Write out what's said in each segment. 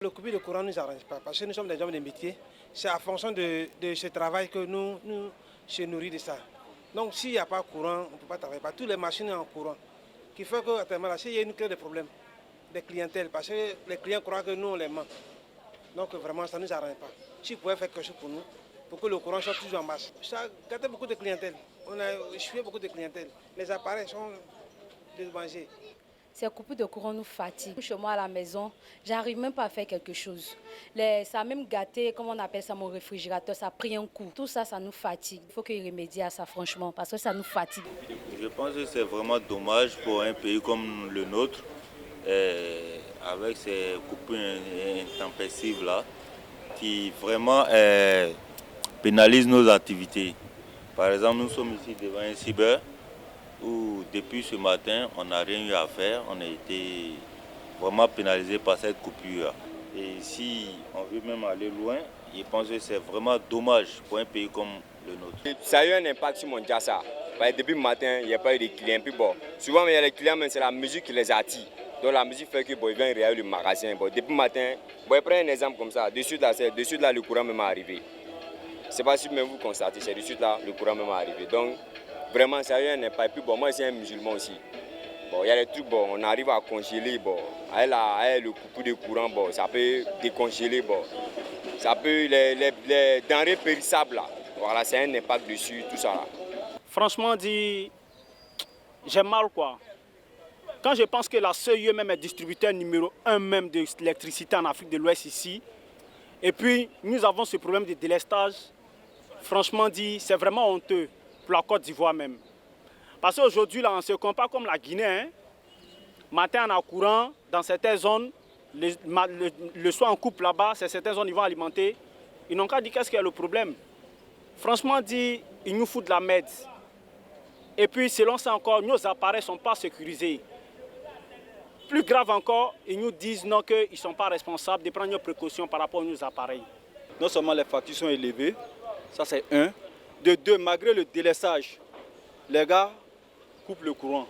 Le coupure de courant ne nous arrange pas parce que nous sommes des hommes de métier. C'est en fonction de ce travail que nous se nourrit de ça. Donc s'il n'y a pas de courant, on ne peut pas travailler. Toutes les machines sont en courant. Qui fait qu'à s'il y a une crise de problème de clientèle, parce que les clients croient que nous on les ment. Donc vraiment ça ne nous arrange pas. Si vous pouvez faire quelque chose pour nous, pour que le courant soit toujours en masse. Ça gâte beaucoup de clientèle. On a échoué beaucoup de clientèle. Les appareils sont désengagés. Ces coupures de courant nous fatiguent. Chez moi à la maison, j'arrive même pas à faire quelque chose. Ça a même gâté, comme on appelle ça, mon réfrigérateur, ça a pris un coup. Tout ça, ça nous fatigue. Il faut qu'il remédie à ça, franchement, parce que ça nous fatigue. Je pense que c'est vraiment dommage pour un pays comme le nôtre, avec ces coupures intempestives-là, qui vraiment pénalisent nos activités. Par exemple, nous sommes ici devant un cyber, où depuis ce matin, on n'a rien eu à faire. On a été vraiment pénalisé par cette coupure. Et si on veut même aller loin, je pense que c'est vraiment dommage pour un pays comme le nôtre. Ça a eu un impact sur mon Jassa. Depuis le matin, il n'y a pas eu de clients. Puis souvent, il y a les clients, mais c'est la musique qui les attire. Donc la musique fait qu'ils viennent réagir le magasin. Depuis le matin, je prends un exemple comme ça. De suite là, le courant même est arrivé. C'est pas si même vous constatez, c'est de suite là, le courant même est arrivé. Donc, vraiment, ça a eu un impact. Puis moi, c'est un musulman aussi. Il y a des trucs, on arrive à congeler. Avec le coupure de courant, ça peut décongeler. Ça peut, les denrées périssables, là. Voilà, c'est un impact dessus, tout ça. Là. Franchement dit, j'ai mal quoi. Quand je pense que la CEE même est distributeur numéro 1 même de l'électricité en Afrique de l'Ouest ici, et puis nous avons ce problème de délestage, franchement dit, c'est vraiment honteux pour la Côte d'Ivoire même. Parce qu'aujourd'hui, là, on se compare comme la Guinée. Hein. Matin, on a courant dans certaines zones, le soir, on coupe là-bas, certaines zones, ils vont alimenter. Ils n'ont qu'à dire qu'est-ce qu'il y a le problème. Franchement dit, ils nous foutent de la merde. Et puis, selon ça encore, nos appareils ne sont pas sécurisés. Plus grave encore, ils nous disent non, qu'ils ne sont pas responsables de prendre nos précautions par rapport à nos appareils. Non seulement les factures sont élevées, ça c'est un. De deux, malgré le délestage, les gars coupent le courant.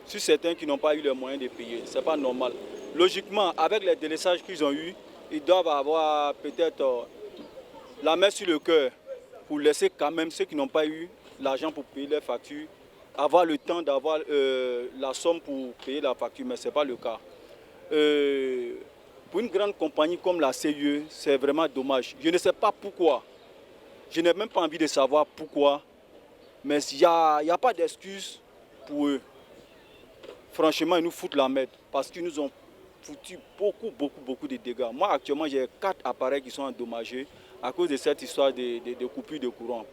Sur certains qui n'ont pas eu les moyens de payer, ce n'est pas normal. Logiquement, avec les délestages qu'ils ont eus, ils doivent avoir peut-être la main sur le cœur pour laisser quand même ceux qui n'ont pas eu l'argent pour payer leurs factures, avoir le temps d'avoir la somme pour payer la facture, mais ce n'est pas le cas. Pour une grande compagnie comme la CIE, c'est vraiment dommage. Je ne sais pas pourquoi. Je n'ai même pas envie de savoir pourquoi, mais il n'y a pas d'excuse pour eux. Franchement, ils nous foutent la merde parce qu'ils nous ont foutu beaucoup de dégâts. Moi, actuellement, j'ai 4 appareils qui sont endommagés à cause de cette histoire de coupure de courant.